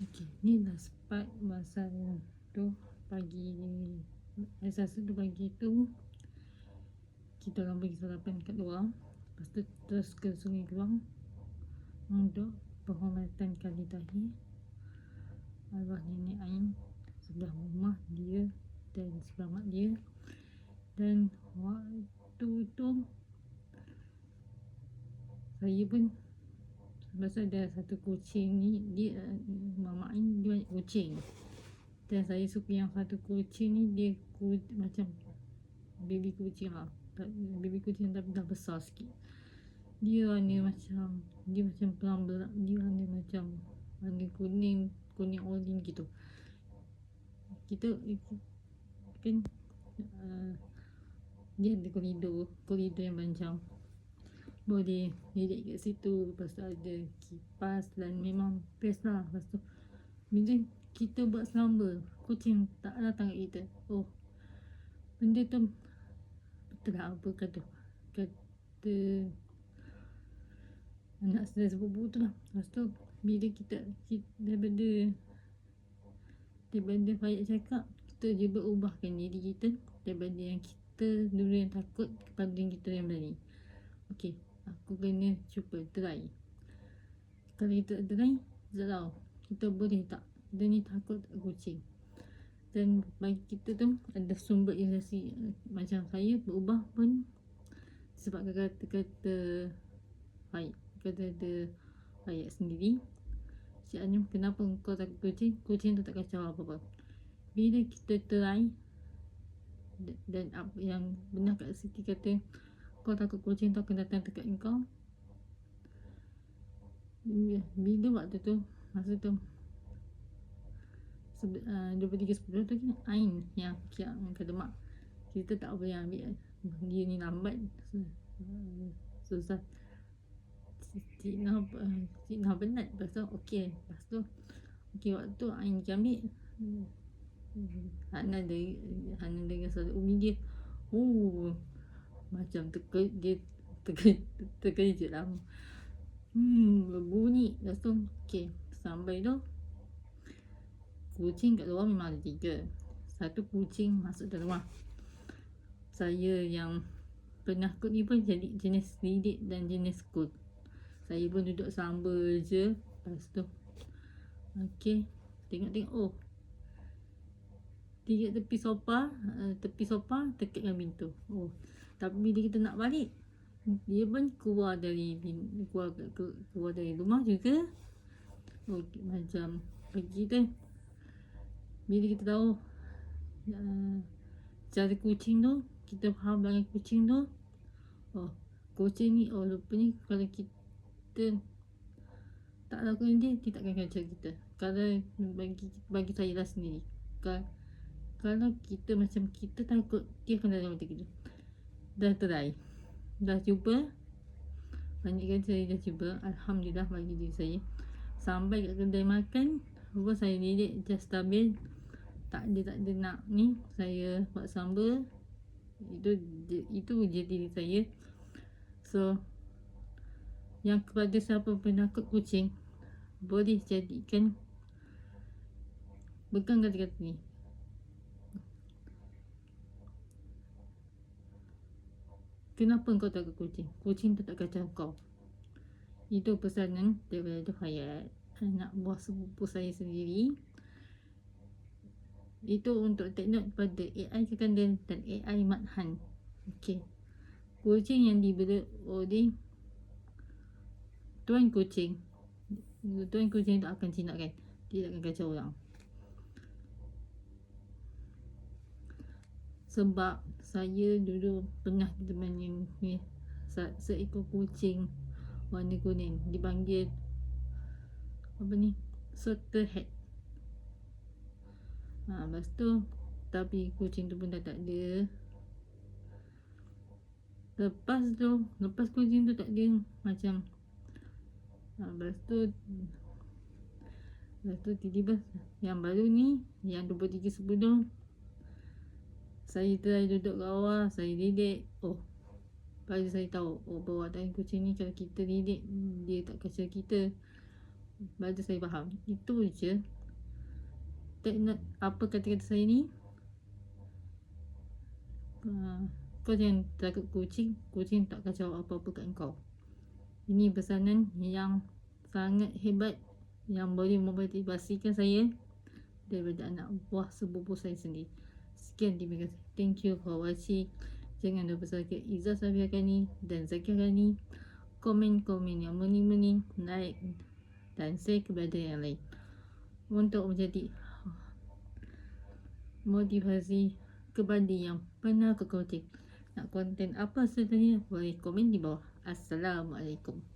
Okey, ni last part pasal tu pagi, Selasa tu pagi tu kita orang pergi sarapan kat luar. Lepas tu terus ke Sungai Keluang untuk penghormatan kali tahir arwah nenek Ain sebelah rumah dia dan sebelah mak dia. Dan waktu tu saya pun, pasal ada satu kucing ni, dia Mama Ain dia banyak kucing, dan saya suka yang satu kucing ni, dia macam baby kucing lah, baby kucing tapi dah besar sikit. Dia warna macam pelang-belang, dia warna macam warna kuning oranye gitu. Kita kan dia ada koridor yang panjang, boleh duduk kat situ. Lepas tu ada kipas dan memang best lah. Lepas tu bila kita buat selamba, kucing tak datang kat kita. Oh, benda tu betul lah apa kata anak saya sepupu tu lah. Lepas tu bila kita daripada Fayyad cakap, kita je berubahkan diri kita daripada yang kita dulu yang takut kepada yang kita yang berani. Okey, aku kena cuba try. Kalau kita try, tak tahu kita boleh tak. Kita ni takut tak kucing, dan bagi kita tu ada sumber ilustrasi. Macam saya berubah pun sebab kata Fayyad sendiri, Cik Anyum, kenapa kau takut kucing? Kucing tu tak kacau apa-apa. Bila kita try, dan apa yang benar Kak Siti kata, kau takut kucing tu akan datang dekat kau. Bila waktu tu, masa tu 23.10 tu kan Ain yang kata mak, kita tak boleh ambil dia ni lambat, susah. Cik Nah penat. Lepas tu okey, waktu Ain pergi ambil, Hana dengan saudara Umi dia, macam terkejut lah. Berbunyi. Lepas tu okey, sampai tu kucing kat luar memang ada 3. Satu kucing masuk dalam rumah. Saya yang penakut ni pun jadi jenis lidik dan jenis skut. Saya pun duduk samba je. Lepas tu okey, tengok tiga tepi sofa tekatkan pintu. Tapi bila kita nak balik, dia pun keluar dari rumah juga. Macam pergi tu, bila kita tahu cara kucing tu, kita faham dengan kucing tu. Kucing ni rupanya kalau kita tak lakukan dia takkan kacau kita. Kalau bagi saya lah sendiri, kalau kita macam kita takut, dia akan datang mata kita. Dah cuba banyak kali, saya dah cuba. Alhamdulillah bagi diri saya. Sampai kat kedai makan, saya lidik just stabil, tak ada nak ni, saya buat samba. Itu je diri saya. So yang kepada siapa penakut kucing, boleh jadikan pegang kata-kata ni. Kenapa kau takut kucing? Kucing tu tak kacau kau. Itu pesanan daripada Fayyad, anak buah sepupu saya sendiri. Itu untuk take note pada AI Kekandang dan AI Mathan. Okey, kucing yang diberi oleh tuan kucing tu akan jinakkan, dia akan kacau orang. Sebab saya dulu pernah teman ni, seekor kucing warna kuning, dipanggil Sota Hat. Lepas tu tapi kucing tu pun dah tak ada. Lepas kucing tu tak ada, macam lepas tu tiba-tiba yang baru ni, yang 23.10, saya try duduk kat bawah, saya lidik. Baru saya tahu perbuatan kucing ni, kalau kita lidik, dia tak kacau kita. Baru saya faham. Itu je. take note apa kata-kata saya ni. Kau jangan takut kucing tak kacau apa-apa kat kau. Ini pesanan yang sangat hebat yang boleh memotivasikan saya daripada anak buah sepupu saya sendiri. Sekian, terima kasih. Thank you for watching. Jangan lupa subscribe Izzah Safia Ghani dan Zakia Ghani. Komen-komen yang mening-mening, like dan share kepada yang lain untuk menjadi motivasi kepada yang pernah ke kucing. Nak konten apa sebenarnya boleh komen di bawah. Assalamualaikum.